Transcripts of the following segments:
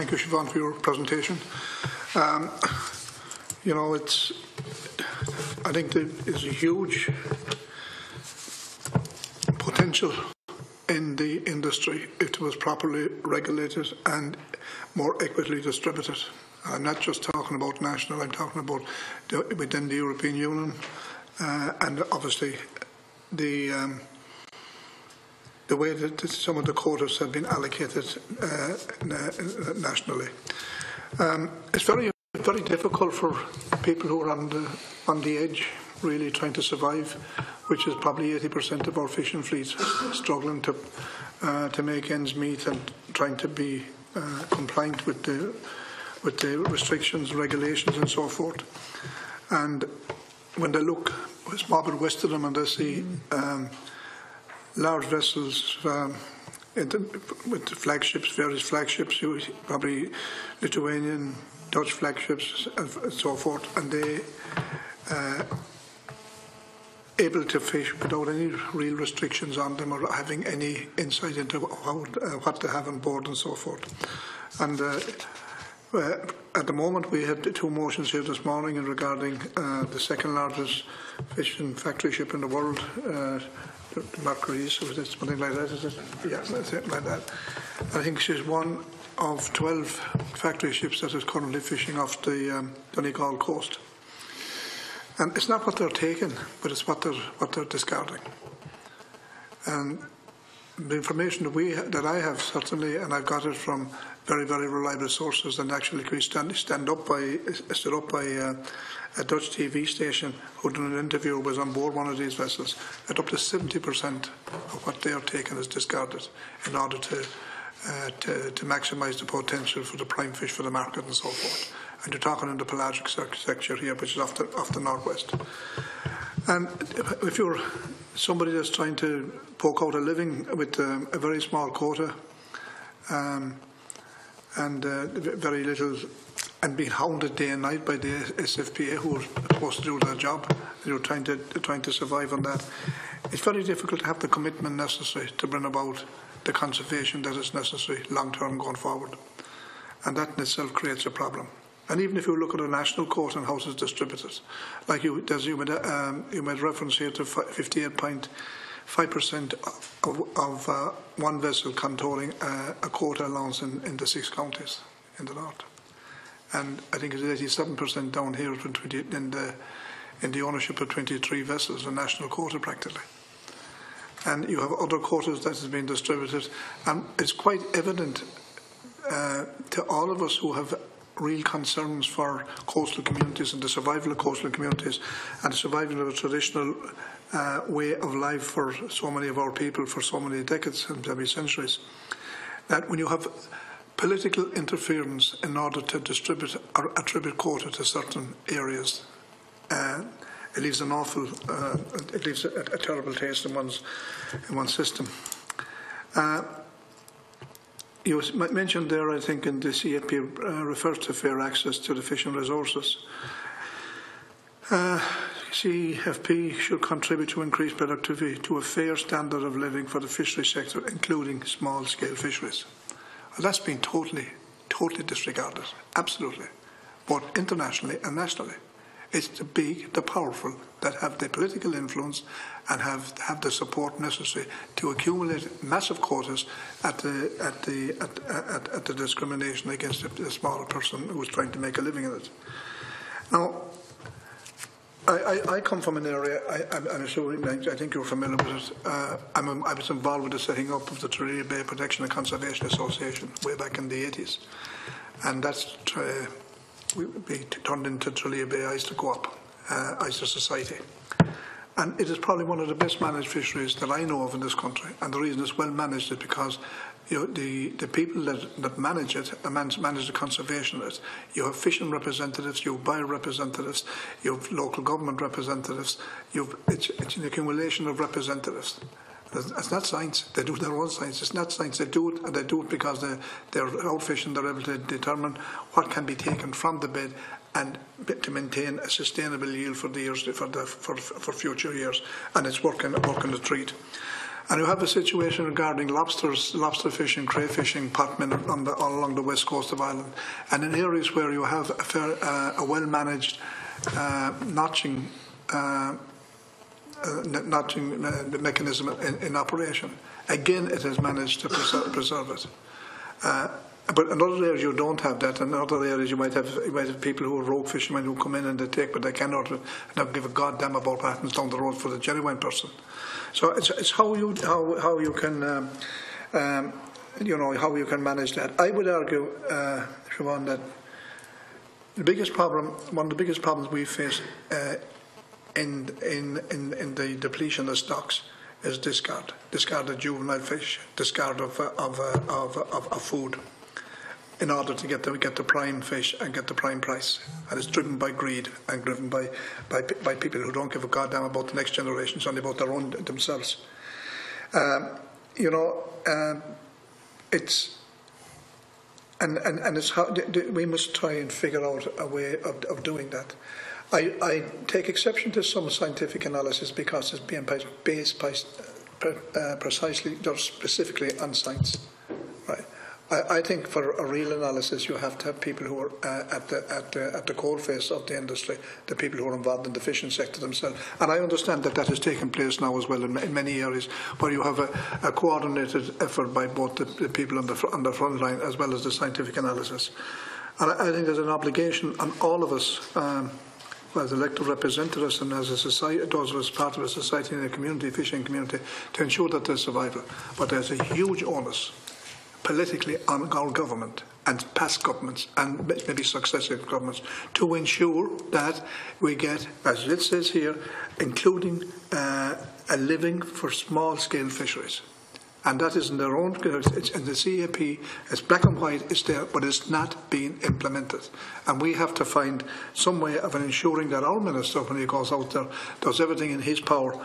thank you, Siobhan, for your presentation. I think there is a huge potential in the industry if it was properly regulated and more equitably distributed. I'm not just talking about national, I'm talking about within the European Union and obviously the way that some of the quotas have been allocated nationally. It's very difficult for people who are on the edge, really trying to survive, which is probably 80% of our fishing fleets struggling to make ends meet and trying to be compliant with the restrictions, regulations, and so forth. And when they look a small bit west of them and they see large vessels with flagships, various flagships, probably Lithuanian, Dutch flagships, and so forth, and they able to fish without any real restrictions on them or having any insight into what they have on board and so forth. And at the moment, we had two motions here this morning regarding the second largest fishing factory ship in the world, Mercury, so it's something like that, is it? Yeah, that's it, like that. I think she's one of 12 factory ships that is currently fishing off the Donegal coast. And it's not what they're taking, but it's what they're discarding. And the information that I have certainly, and I've got it from very, very reliable sources, and actually stood up by a Dutch TV station who did an interview, was on board one of these vessels, that up to 70% of what they are taking is discarded in order to maximise the potential for the prime fish for the market and so forth. And you're talking in the pelagic sector here, which is off the northwest. And if you're somebody that's trying to poke out a living with a very small quota and very little, and being hounded day and night by the SFPA, who are supposed to do their job, and you're trying to survive on that, it's very difficult to have the commitment necessary to bring about the conservation that is necessary long term going forward, and that in itself creates a problem. And even if you look at a national quota and how it's distributed, like you made reference here to 58.5% of one vessel controlling a quota allowance in the 6 counties in the north, and I think it's 87% down here in the ownership of 23 vessels, a national quota practically. And you have other quotas that has been distributed, and it's quite evident to all of us who have real concerns for coastal communities and the survival of coastal communities and the survival of a traditional way of life for so many of our people for so many decades and maybe centuries, that when you have political interference in order to distribute or attribute quota to certain areas, it leaves an awful, it leaves a terrible taste in one's system. You mentioned there, I think, in the CFP refers to fair access to the fishing resources. CFP should contribute to increased productivity to a fair standard of living for the fishery sector, including small-scale fisheries. Well, that's been totally disregarded, absolutely, both internationally and nationally. It's the big, the powerful that have the political influence and have the support necessary to accumulate massive quotas at the discrimination against the smaller person who is trying to make a living in it. Now, I come from an area, I'm assuming, I think you're familiar with it. I was involved with the setting up of the Tralee Bay Protection and Conservation Association way back in the 80s. And that's we turned into Tralee Bay Oyster Co-op, Oyster Society. And it is probably one of the best managed fisheries that I know of in this country. And the reason it's well managed is because the people that manage it, manage the conservation of it, you have fishing representatives, you have buyer representatives, you have local government representatives, it's an accumulation of representatives. It's not science. They do their own science. It's not science. They do it, and they do it because they're out fishing. They're able to determine what can be taken from the bed and to maintain a sustainable yield for the years for future years. And it's working a treat. And you have a situation regarding lobsters, lobster fishing, crayfishing, potmen all along the west coast of Ireland, and in areas where you have a well-managed notching mechanism in operation. Again, it has managed to preserve it. But in other areas you don't have that. In other areas you might have people who are rogue fishermen who come in and they take, but they cannot not give a goddamn about what happens down the road for the genuine person. So it's how you can how you can manage that. I would argue, Siobhan, that one of the biggest problems we face in the depletion of stocks is discard of juvenile fish, discard of food, in order to get the prime fish and get the prime price. And it's driven by greed and driven by people who don't give a goddamn about the next generation, it's only about their own themselves. It's how we must try and figure out a way of doing that. I take exception to some scientific analysis because it's being based precisely, just specifically on science. Right. I think for a real analysis, you have to have people who are at the coalface of the industry, the people who are involved in the fishing sector themselves. And I understand that is taking place now as well in many areas, where you have a coordinated effort by both the people on the front line as well as the scientific analysis. And I think there's an obligation on all of us, as elected representatives and as a society, those as part of a society and a community, fishing community, to ensure that there's survival. But there's a huge onus politically on our government and past governments and maybe successive governments to ensure that we get, as it says here, including a living for small-scale fisheries. And that is in their own, it's in the CAP, it's black and white, it's there, but it's not being implemented. And we have to find some way of ensuring that our minister, when he goes out there, does everything in his power,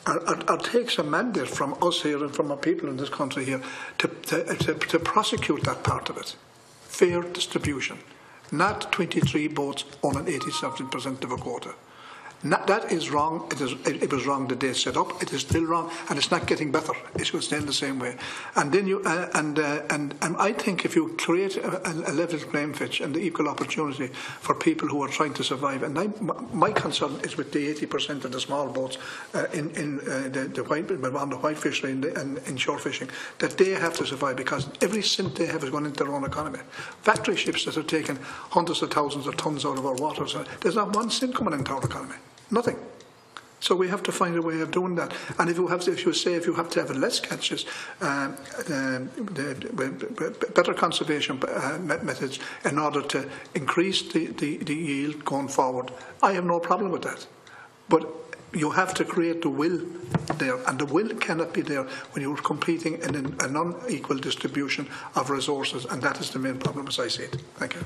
or takes a mandate from us here and from our people in this country here to prosecute that part of it. Fair distribution. Not 23 boats owning 87% of a quota. That is wrong. It was wrong the day set up. It is still wrong, and it's not getting better. It will stay in the same way. And then you and I think if you create a level playing field and the equal opportunity for people who are trying to survive, and my concern is with the 80% of the small boats on the white fishery and in shore fishing, that they have to survive because every cent they have is going into their own economy. Factory ships that are taking hundreds of thousands of tons out of our waters, there's not one cent coming into our economy. Nothing. So we have to find a way of doing that. And if you have to have less catches, better conservation methods in order to increase the yield going forward, I have no problem with that. But you have to create the will there, and the will cannot be there when you're competing in an unequal distribution of resources, and that is the main problem as I see it. Thank you.